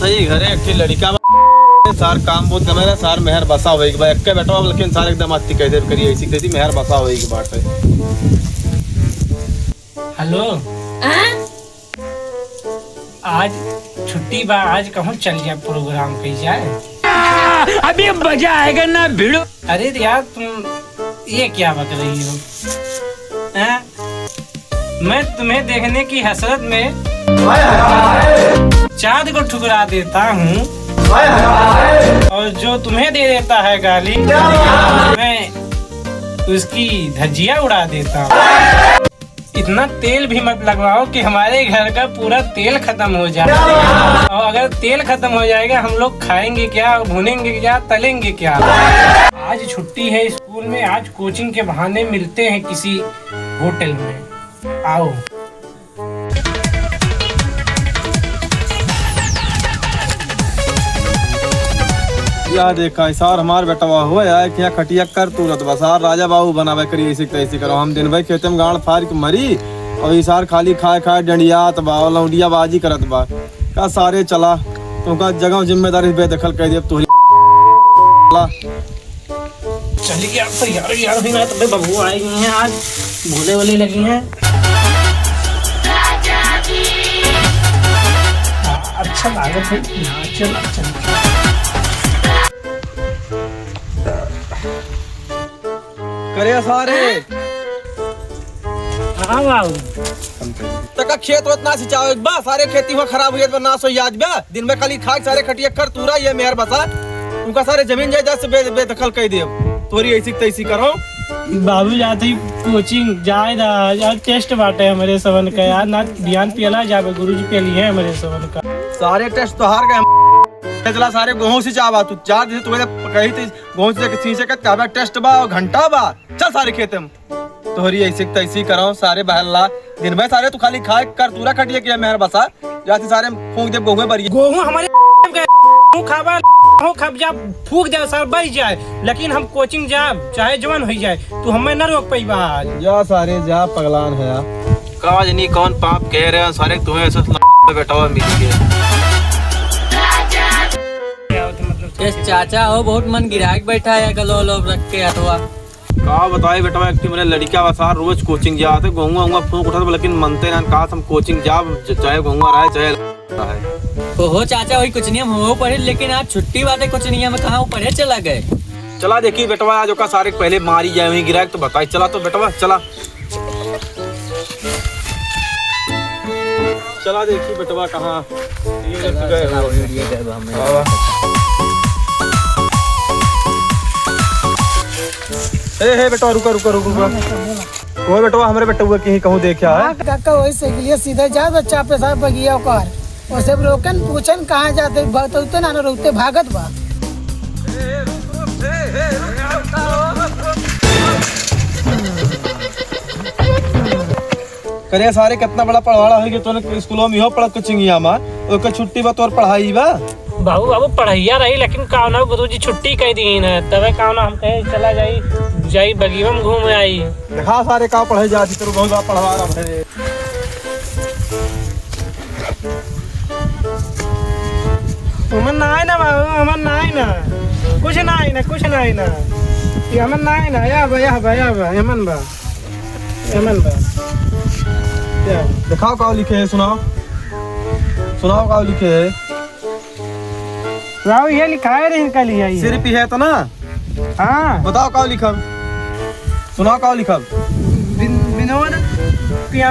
सही घरे एक लड़का सार काम बहुत कमे रहा सार मेहर बसा हुए एक बार एक बैठा लेकिन सार एकदम आती कैसे करिए ऐसी कैसी मेहर बसा हुए की बात है। हेलो आज छुट्टी बा, आज कहूँ चल जाए प्रोग्राम पे जाए। अभी मजा आएगा ना भिड़ो। अरे यार तुम ये क्या बक रही हो? मैं तुम्हें देखने की हसरत में चाँद को ठुकरा देता हूँ और जो तुम्हें दे देता है गाली मैं उसकी धज्जियाँ उड़ा देता हूँ। इतना तेल भी मत लगवाओ कि हमारे घर का पूरा तेल खत्म हो जाए, और अगर तेल खत्म हो जाएगा हम लोग खाएंगे क्या, भुनेंगे क्या, तलेंगे क्या। आज छुट्टी है स्कूल में, आज कोचिंग के बहाने मिलते हैं किसी होटल में, आओ। यार देखा सार हमार बेटा हुआ यार क्या खटिया कर तूरत बसार राजा बाबू बनावे करी ऐसी कैसी करो। हम दिन भाई खेते में गाड़ फाड़ के मरी और ये सार खाली खाए खाए डंडियात बा और लौंडिया बाजी करत बा का सारे चला तुमका जगह जिम्मेदारी बेदखल कर दिया तू चलिए यार तैयार यार भी ना तो बबू आए गए हैं, आज भूले वाले लगी हैं। अच्छा लागत है चल चल। करे सारे हाँ बाबू तक खेत वत ना सिंचाओ बा सारे खेती हुआ खराब हुई ना सो आज बा दिन में खाली खाक सारे खटिया कर तूरा ये मेहर बसा उनका सारे जमीन जायदाद से बेदखल कर दे तोरी ऐसी तैसी करो। बाबू जाते ही कोचिंग जाए यार टेस्ट बाटे हमारे सवन का यार ना ध्यान पिला जावे गुरुजी पे लिए हमारे सवन का सारे टेस्ट तो हार गए चला सारे गेहूं से चावा तू चार दिन तुम्हें कही थी गेहूं से सींचे का काबा टेस्ट बा घंटा बा चल सारे खेते में तोहरी ऐसी तैसी करो सारे बहला दिन भर सारे तू खाली खाए कर तूरा खटिया किया मेहर बसा जाते सारे फूंक दे गोहूं भरी गेहूं हमारे खाबा खब जा फूक दे सर बच जाए, लेकिन हम कोचिंग जा चाहे जवान हो जाए तू हमें न रोक पाई बाहर जा सारे जा पगलान है यार काज नहीं कौन पाप कह रहे हैं सारे तुम्हें ऐसा बैठा हुआ मिल गया। चाचा हो बहुत मन गिरा के बैठा है गलो लो रख के हटवा का बताए बेटा कि मैंने लड़का वसार रोज कोचिंग जाते गहुआ फूक उठा लेकिन मनते ना का हम कोचिंग जा चाहे गहुआ रहे चाहे हो चाचा वही कुछ नियम हो पढ़े, लेकिन आज छुट्टी वाले कुछ नियम कहाँ पढ़े चला गए। चला देखी बेटवा आज का सारे पहले मारी जाए वही गिरा तो बताई चला तो बेटवा चला चला देखी बेटवा कहाँ हे बेटवा रुका रुका रुका वो बेटवा हमारे बेटा हुआ कहीं कहूँ देखा है काका वैसे के लिए सीधा जा बच्चा पे साहब बगिया कर और सब रोकन पूछन कहाँ जाते तो ना रोकते भागत बा। करे सारे कितना बड़ा पढ़वाड़ा हो गया तो स्कूलों में हो पढ़ कोचिंगिया में ओकर छुट्टी बा तोर पढ़ाई बा बाबू बाबू पढ़ाइया रही लेकिन कावना गुरुजी छुट्टी कह दी है तबे कावना हम कहे चला जाई बगिया में घूम आई देखा सारे का पढ़े जाती तेरे बहुत पढ़वा रहा है हमन ना है ना बाबू हमन ना है ना कुछ ना है ना कुछ ना है ना ये हमन ना है ना या बा हमन बा दिखाओ का लिखे है सुनाओ का लिखे है बाबू ये लिखा है नहीं कल ही सिर्फ है तो ना हाँ बताओ का लिखब सुनाओ का लिखब विनोद पिया